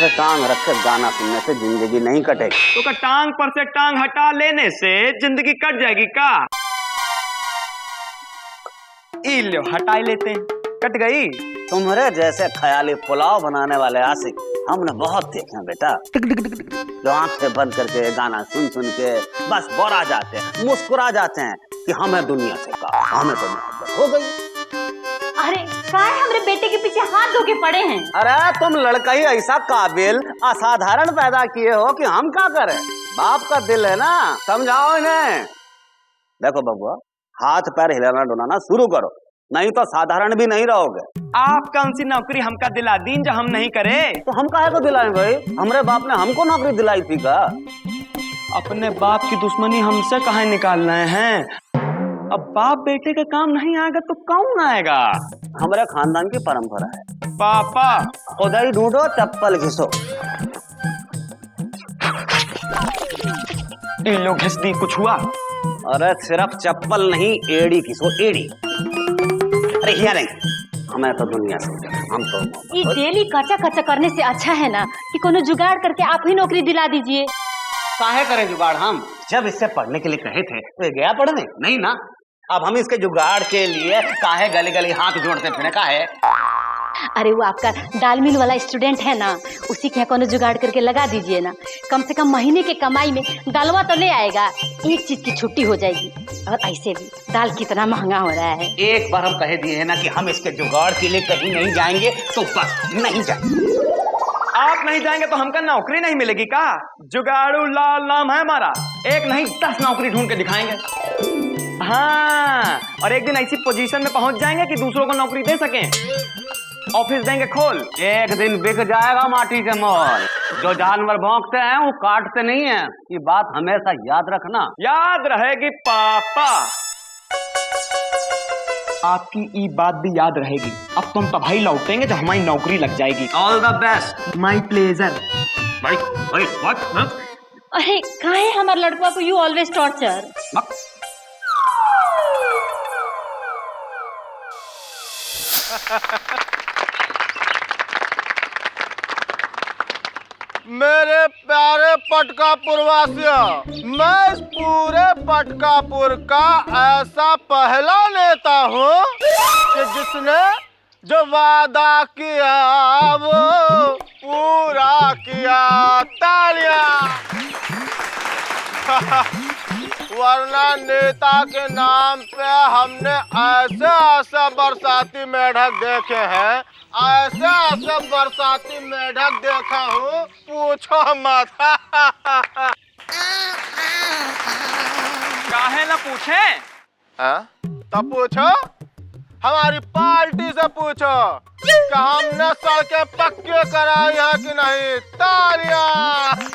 से टांग रख के गाना सुनने से जिंदगी नहीं कटेगी। तो का टांग पर से टांग हटा लेने से जिंदगी कट जाएगी का? लो हटा लेते हैं, कट गई। तुम्हारे जैसे ख्याली पुलाव बनाने वाले आशिक हमने बहुत देखे हैं बेटा, जो आंखें बंद करके गाना सुन सुन के बस बोरा जाते हैं, मुस्कुरा जाते हैं कि हमें दुनिया से कहा, हमें तो मोहब्बत हो गई। अरे काहे हमरे बेटे के पीछे हाथ धो के पड़े हैं? अरे तुम लड़का ही ऐसा काबिल असाधारण पैदा किए हो कि हम क्या करें, बाप का दिल है ना, समझाओ इन्हें। देखो बबुआ, हाथ पैर हिलाना डुलाना शुरू करो, नहीं तो साधारण भी नहीं रहोगे। आप कौन सी नौकरी हमका दिला दीन जो हम नहीं करे? तो हम काहे को दिलाएं भाई, हमारे बाप ने हमको नौकरी दिलाई थी का? अपने बाप की दुश्मनी हमसे कहाँ निकाल रहे हैं? अब बाप बेटे का काम नहीं आएगा तो कौन आएगा? हमारे खानदान की परंपरा है। पापा खुदाई ढूंढो चप्पल घिसो। इन लोग घिस दी, कुछ हुआ? अरे सिर्फ चप्पल नहीं, एड़ी घिसो, एड़ी। अरे हिया नहीं, हमें तो दुनिया से, हम तो ये डेली कच्चा कच्चा करने से अच्छा है ना कि कोनो जुगाड़ करके आप ही नौकरी दिला दीजिए। काहे करें जुगाड़? हम जब इससे पढ़ने के लिए कहे थे तो ये गया पढ़ने नहीं ना। अब हम इसके जुगाड़ के लिए काहे गली गली हाथ जोड़ते फिरे काहे? अरे वो आपका दाल मिल वाला स्टूडेंट है ना, उसी के यहाँ कोनो जुगाड़ करके लगा दीजिए ना। कम से कम महीने के कमाई में दालवा तो ले आएगा, एक चीज की छुट्टी हो जाएगी। और ऐसे भी दाल कितना महंगा हो रहा है। एक बार हम कह दिए है ना कि हम इसके जुगाड़ के लिए कहीं नहीं जाएंगे तो बस नहीं जाएंगे। आप नहीं जाएंगे तो हमका नौकरी नहीं मिलेगी का? जुगाड़ू लाल नाम है हमारा, एक नहीं 10 नौकरी ढूंढ के दिखाएंगे। हाँ, और एक दिन ऐसी पोजीशन में पहुंच जाएंगे कि दूसरों को नौकरी दे सकें, ऑफिस देंगे खोल। एक दिन बिक जाएगा माटी के मोल। जो जानवर भौंकते हैं वो काटते नहीं हैं, ये बात हमेशा याद रखना। याद रहेगी पापा, आपकी ये बात भी याद रहेगी। अब तुम तभी लौटेंगे जब हमारी नौकरी लग जाएगी। All the best. My pleasure. भाई भाई व्हाट? अरे काहे हमारे लड़का को यू ऑलवेज टॉर्चर? मेरे प्यारे पटकापुर वासियों, मैं इस पूरे पटकापुर का ऐसा पहला नेता हूँ कि जिसने जो वादा किया वो पूरा किया। तालियां। वरना नेता के नाम पे हमने ऐसे ऐसे बरसाती मेढक देखे हैं, ऐसे ऐसे बरसाती मेढक देखा हूँ, पूछो मत। काहे ना पूछे? तब पूछो, हमारी पार्टी से पूछो कि हमने सड़कें पक्के कराई है कि नहीं। तालियां।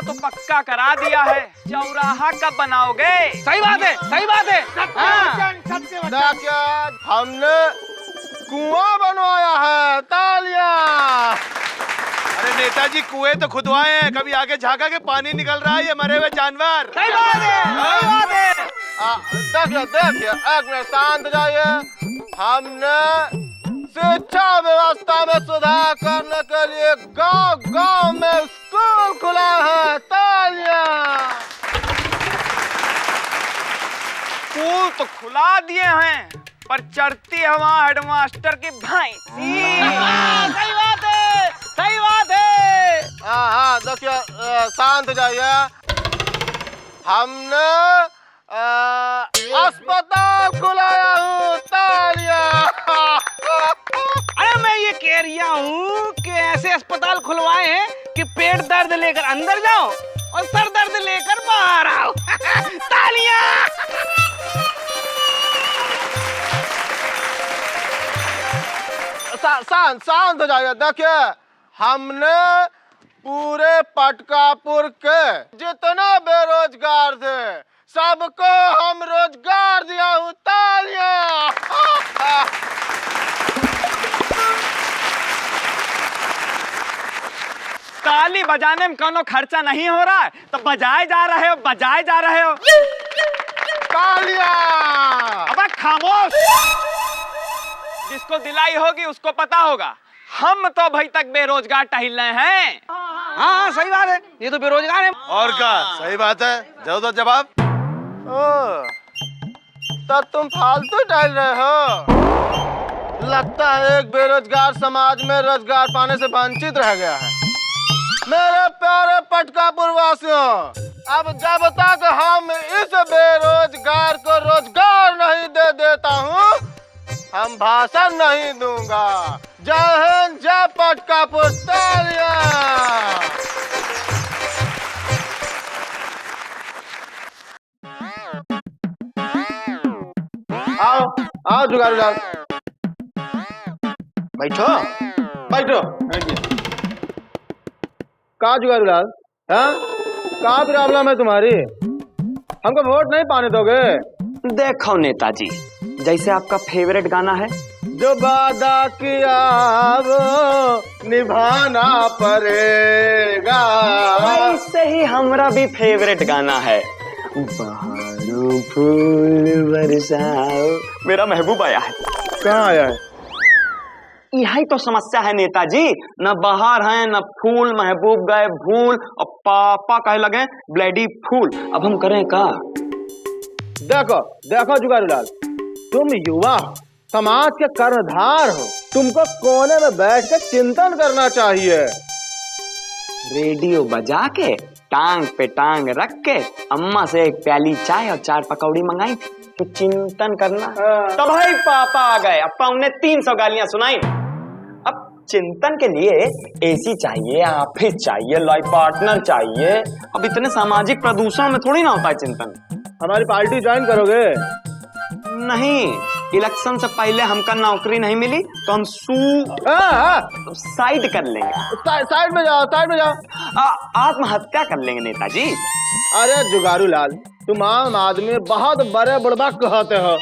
तो पक्का करा दिया है, चौराहा कब बनाओगे? सही बात है, सही बात है। देखिए, हमने कुआं बनवाया है। तालियां। अरे नेताजी कुएं तो खुदवाए हैं, कभी आगे झांका के पानी निकल रहा है, ये मरे हुए जानवर। सही बात है, सही बात है। देखिए, एक मिनट शांत जाइए। हमने शिक्षा व्यवस्था में सुधार करने के लिए गांव-गांव में स्कूल खुला है। तालियां। स्कूल तो खुला दिए हैं, पर चढ़ती हवा हेडमास्टर की भैंसी। सही बात है, सही बात है। हाँ, देखिए, शांत जाइए। हमने अस्पताल खुलाया हूँ। तालियां। अरे मैं ये कह रिया हूँ कि ऐसे अस्पताल खुलवाए हैं कि पेट दर्द लेकर अंदर जाओ और सर दर्द लेकर बाहर आओ। तालियां। शांत हो जाइए। देखिए, हमने पूरे पटकापुर के जितने बेरोजगार थे सबको हम रोजगार दिया हूँ। तालियां। ताली बजाने में कोनो खर्चा नहीं हो रहा है तो बजाए जा रहे हो, बजाए जा रहे हो। तालियां। अब खामोश। जिसको दिलाई होगी उसको पता होगा, हम तो भाई तक बेरोजगार टहल रहे हैं। हाँ सही बात है, ये तो बेरोजगार है। और क्या सही बात है, जाओ तो जवाब। तब तुम फालतू टहल रहे हो। लगता है एक बेरोजगार समाज में रोजगार पाने से वंचित रह गया है। मेरे प्यारे पटकापुर वासियों, अब जब तक हम इस बेरोजगार को रोजगार नहीं दे देता हूँ, हम भाषण नहीं दूंगा। जय हिंद, जय पटकापुर। तालियां। आओ आओ जुगाड़ू लाल, बैठो बैठो। कहा जुगाड़ू लाल, हाँ कहा प्रॉब्लम है तुम्हारी? हमको वोट नहीं पाने दोगे? देखो नेताजी, जैसे आपका फेवरेट गाना है, जो वादा किया वो निभाना पड़ेगा, वैसे ही हमारा भी फेवरेट गाना है, बहारों फूल बरसाओ। मेरा महबूब आया है। कहाँ आया है? यही तो समस्या है नेताजी, न बाहर है न फूल, महबूब गए भूल और पापा कहे लगे ब्लडी फूल। अब हम करें का? देखो देखो जुगाड़ू लाल, तुम युवा हो, समाज के कर्णधार हो, तुमको कोने में बैठ के चिंतन करना चाहिए। रेडियो बजा के टांग पे टांग रख के अम्मा से एक प्याली चाय और 4 पकौड़ी मंगाई थी कि चिंतन करना। तब भाई पापा आ गए, अप्पा उन्हें 300 गालियां सुनाई। अब चिंतन के लिए एसी चाहिए, ऑफिस चाहिए, लाइफ पार्टनर चाहिए। अब इतने सामाजिक प्रदूषण में थोड़ी ना होता है चिंतन। हमारी पार्टी ज्वाइन करोगे? नहीं, इलेक्शन से पहले हमका नौकरी नहीं मिली तो हम साइड कर लेंगे। साइड में जाओ, साइड में जाओ। आत्महत्या कर लेंगे नेताजी। अरे जुगाड़ू लाल, तुम आम आदमी बहुत बड़े बुड़बक कहते हो।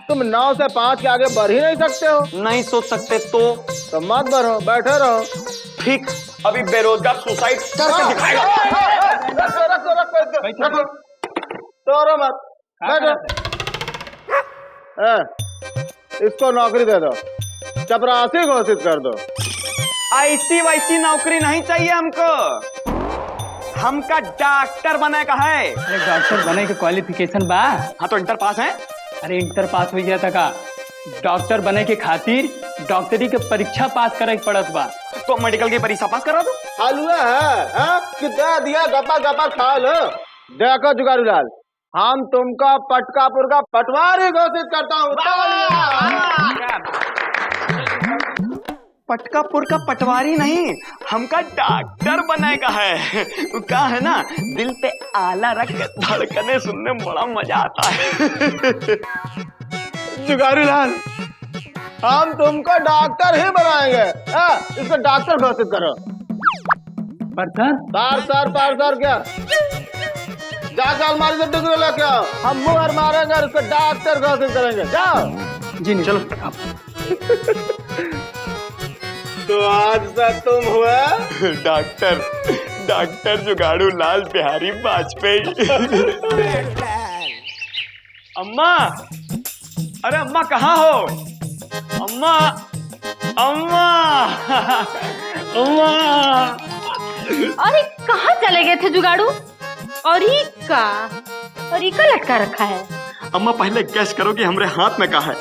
तुम 9 से 5 के आगे बढ़ ही नहीं सकते हो। नहीं सोच सकते तो मत बढ़ो, बैठे रहो। ठीक, अभी बेरोजगार सुसाइड करके दिखाएगा। रखो, तोरो मत, बैठो। इसको नौकरी दे दो, चपरासी घोषित कर दो। ऐसी वैसी नौकरी नहीं चाहिए हमको, हमका डॉक्टर बने का है। अरे डॉक्टर बने के क्वालिफिकेशन बा? हाँ तो इंटर पास है। अरे इंटर पास हो गया था का? डॉक्टर बने के खातिर डॉक्टरी के परीक्षा पास करे पड़त बा। तो मेडिकल की परीक्षा पास करा दो। हलवा है कितना दिया, गपा गपा खा लो। देखो जुगाड़ू लाल, हम तुमका पटकापुर का पटवारी घोषित करता हूँ। पटकापुर का पटवारी नहीं, हमका डॉक्टर बनाएगा है। क्या है ना, दिल पे आला रख के धड़कने सुनने में बड़ा मजा आता है। जुगाड़ू लाल, हम तुमको डॉक्टर ही बनाएंगे। इसको डॉक्टर घोषित करो। पार क्या जाकर अलमारी से डिग्री लेके आओ, हम मुहर मारेंगे और उसको डॉक्टर घोषित करेंगे। जाओ जी नहीं, चलो। तो आज तक तुम हुए डॉक्टर जुगाड़ू लाल बिहारी वाजपेयी। अम्मा, अरे अम्मा कहाँ हो? अम्मा, अम्मा, अम्मा। अरे कहाँ चले गए थे जुगाड़ू? और ये का लटका रखा है? अम्मा पहले गैस करो कि हमारे हाथ में कहाँ है?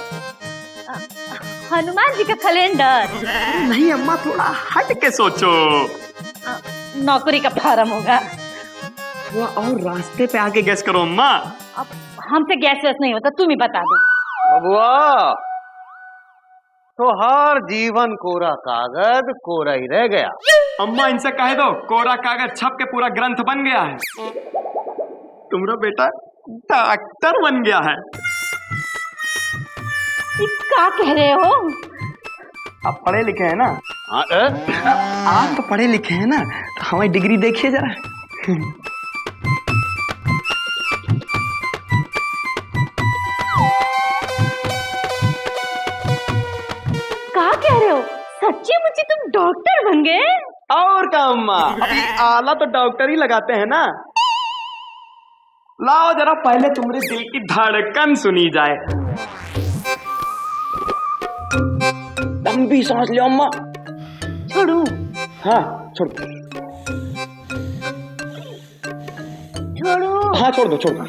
हनुमान जी का कैलेंडर? नहीं अम्मा, थोड़ा हट के सोचो। नौकरी का फॉर्म होगा। थोड़ा और रास्ते पे आके गैस करो अम्मा। अब हमसे गैस वैस नहीं होता, तुम ही बता दो। बबुआ, तो हर जीवन कोरा कागज कोरा ही रह गया। अम्मा इनसे कह दो, कोरा कागज छप के पूरा ग्रंथ बन गया है। तुम्हारा बेटा डॉक्टर बन गया है। क्या कह रहे हो? आप पढ़े लिखे हैं ना? आप तो पढ़े लिखे हैं ना, तो हमारी डिग्री देखिए जरा। क्या कह रहे हो? सच्ची मुच्ची तुम डॉक्टर बन गए? और क्या अम्मा, अभी आला तो डॉक्टर ही लगाते हैं ना। लाओ जरा पहले तुम्हारे दिल की धड़कन सुनी जाए। लंबी सांस लो अम्मा। छोड़ू? हाँ छोड़। छोड़ू? हाँ छोड़ दो, छोड़ दो।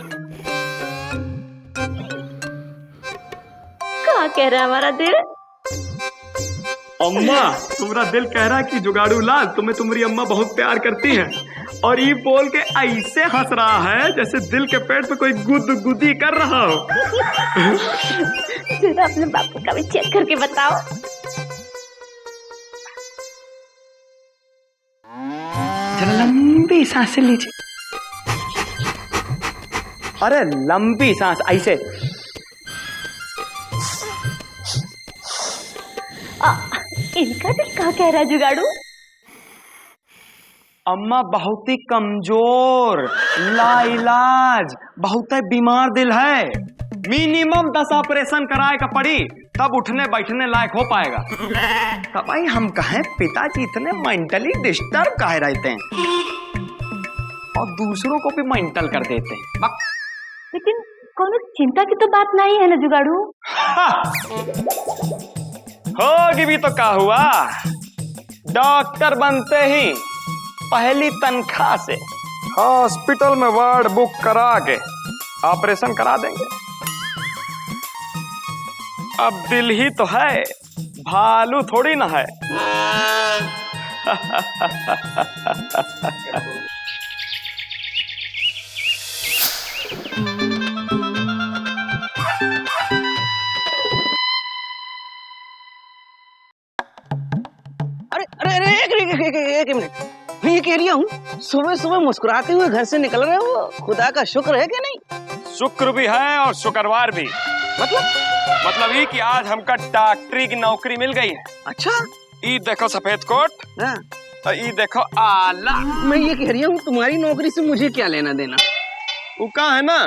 क्या कह रहा है हमारा दिल? अम्मा तुम्हारा दिल कह रहा है कि जुगाड़ू लाल तुम्हें तुम्हारी अम्मा बहुत प्यार करती है, और ये बोल के ऐसे हंस रहा है जैसे दिल के पेट पे कोई गुदगुदी कर रहा हो। जरा अपने बापू का भी चेक करके बताओ। जरा लंबी सांस लीजिए। अरे लंबी सांस ऐसे। इनका दिल क्या कह रहा है जुगाड़ू? अम्मा बहुत ही कमजोर, लाइलाज, बहुत ही बीमार दिल है। मिनिमम 10 ऑपरेशन कराए का पड़ी तब उठने बैठने लायक हो पाएगा। तब भाई हम कहें पिताजी इतने मेंटली डिस्टर्ब काहे रहते हैं और दूसरों को भी मेंटल कर देते हैं। लेकिन कोनो चिंता की तो बात नहीं है ना जुगाड़ू? होगी भी तो क्या हुआ, डॉक्टर बनते ही पहली तनख्वाह से हॉस्पिटल में वार्ड बुक करा के ऑपरेशन करा देंगे। अब दिल ही तो है, भालू थोड़ी ना है। अरे एक मिनट, मैं ये कह रही हूँ सुबह सुबह मुस्कुराते हुए घर से निकल रहे हो, खुदा का शुक्र है कि नहीं? शुक्र भी है और शुक्रवार भी। मतलब ये कि आज हमका डॉक्टरी की नौकरी मिल गई है। अच्छा। ये देखो सफेद कोट, हाँ। और ये देखो आला। मैं ये कह रही हूँ तुम्हारी नौकरी से मुझे क्या लेना देना? वो का है ना,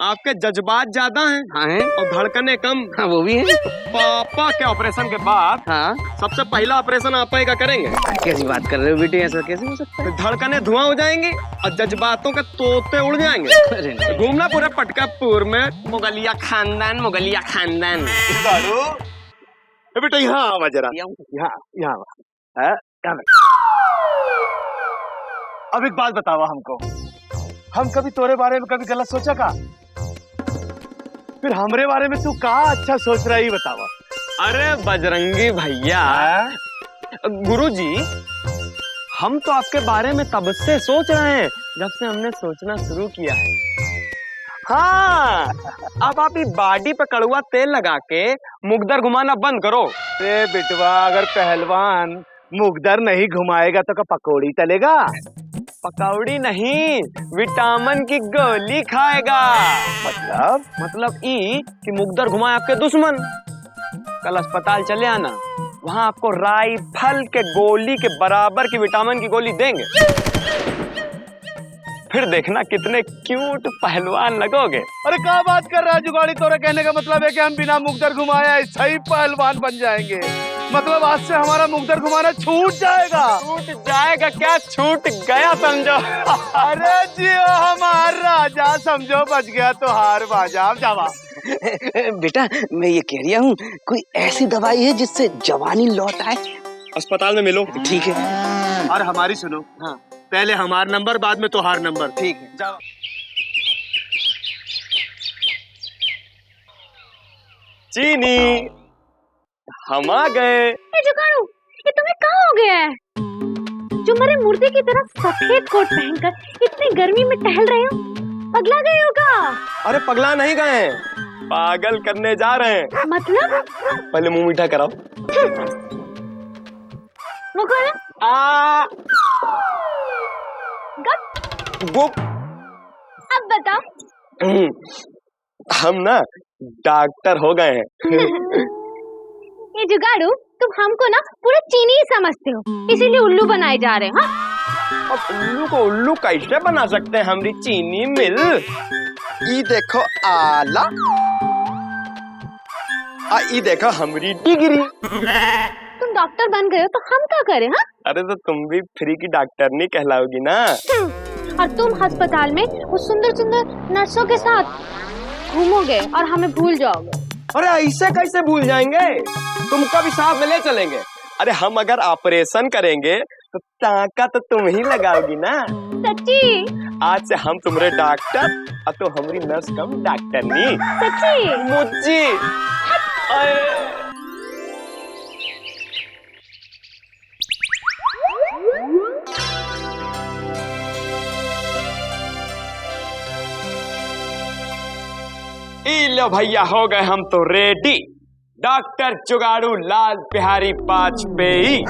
आपके जज्बात ज्यादा हैं। हाँ है। और धड़कने कम। हाँ वो भी है। पापा के ऑपरेशन के बाद हाँ सबसे पहला ऑपरेशन आप ही का करेंगे। कैसी बात कर रहे हो बेटे, ऐसा कैसे हो सकता है? धड़कने धुआं हो जाएंगी और जज्बातों के तोते उड़ जाएंगे। अरे नहीं। घूमना पूरे पटकापुर में, मुगलिया खानदान मुगलिया खानदान। बेटा यहाँ आवा जरा, यहाँ यहाँ अब एक बात बतावा हमको, हम कभी तोरे बारे में कभी गलत सोचा का? फिर हमरे बारे में तू का अच्छा सोच रहा ही बतावा। अरे बजरंगी भैया, गुरुजी हम तो आपके बारे में तब से सोच रहे हैं जब से हमने सोचना शुरू किया है। हाँ, अब आप बॉडी पे कड़वा तेल लगा के मुकदर घुमाना बंद करो। ए बिटवा, अगर पहलवान मुकदर नहीं घुमाएगा तो क्या पकौड़ी तलेगा? पकौड़ी नहीं, विटामिन की गोली खाएगा। मतलब ई कि मुकदर घुमाए आपके दुश्मन। कल अस्पताल चले आना, वहां आपको राइफल के गोली के बराबर की विटामिन की गोली देंगे। फिर देखना कितने क्यूट पहलवान लगोगे। अरे क्या बात कर रहा है जुगाड़ी, तोरे कहने का मतलब है कि हम बिना मुकदर घुमाए सही पहलवान बन जाएंगे? मतलब आज से हमारा मुकदर घुमाना छूट जाएगा? छूट जाएगा क्या, छूट गया समझो। अरे जियो हमार राजा, समझो बच गया तो हार बाजा जावा। बेटा मैं ये कह रही हूँ कोई ऐसी दवाई है जिससे जवानी लौट आए? अस्पताल में मिलो। ठीक है। और हमारी सुनो, हाँ पहले हमार नंबर बाद में तोहार नंबर। ठीक है, जाओ। चीनी हम आ गए। ये जुगाड़ू, ये तुम्हें कहाँ हो गया है? जो मेरे मूर्ति की तरह सफेद कोट पहनकर इतनी गर्मी में टहल रहे हो, पगला गए हो क्या? अरे पगला नहीं गए, पागल करने जा रहे हैं। मतलब? पहले मुंह मीठा कराओ। वो कौन है? गुप। अब बताओ। हम ना डॉक्टर हो गए हैं। ये जुगाड़ू, तुम हमको ना पूरे चीनी ही समझते हो, इसीलिए उल्लू बनाए जा रहे हैं। हाँ? अब उल्लू को उल्लू कैसे बना सकते हैं हमारी चीनी मिल? ये देखो आला, ये देखो हमारी डिग्री। तुम डॉक्टर बन गए हो तो हम क्या करें? हाँ? अरे तो तुम भी फ्री की डॉक्टर नहीं कहलाओगी ना। और तुम अस्पताल में उस सुंदर सुंदर नर्सों के साथ घूमोगे और हमें भूल जाओगे। अरे ऐसे कैसे भूल जाएंगे, तुमको भी साथ में ले चलेंगे। अरे हम अगर ऑपरेशन करेंगे तो टाका तो तुम ही लगाओगी ना। सच्ची? आज से हम तुम्हारे डॉक्टर और तो हमारी नर्स कम डॉक्टर नहीं। सच्ची? मुझी लो भैया, हो गए हम तो रेडी। डॉक्टर जुगाड़ू लाल बिहारी वाजपेयी।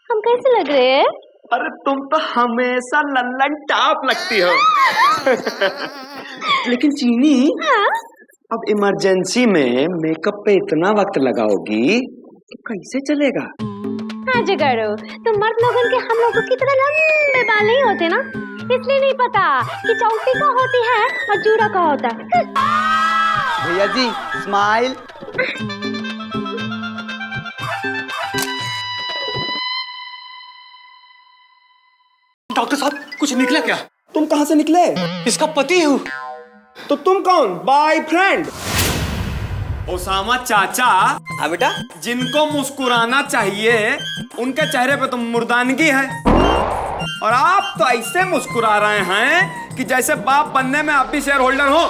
हम कैसे लग रहे हैं? अरे तुम तो हमेशा लल्लन टॉप लगती हो। लेकिन चीनी, हाँ? अब इमरजेंसी में मेकअप पे इतना वक्त लगाओगी तो कैसे चलेगा? हाँ जुगाड़ू, तुम मर्द लोगन के हम लोगों की तरह लंबे बाल नहीं होते ना, इसलिए नहीं पता कि चौकी का होती है और जूड़ा का होता है। भैया जी स्माइल। डॉक्टर साहब कुछ निकला क्या? तुम कहाँ से निकले? इसका पति हूँ। तो तुम कौन? बॉयफ्रेंड? ओसामा चाचा। हाँ बेटा। जिनको मुस्कुराना चाहिए उनके चेहरे पे तो मुर्दानगी है, और आप तो ऐसे मुस्कुरा रहे हैं कि जैसे बाप बनने में आप भी शेयर होल्डर हो।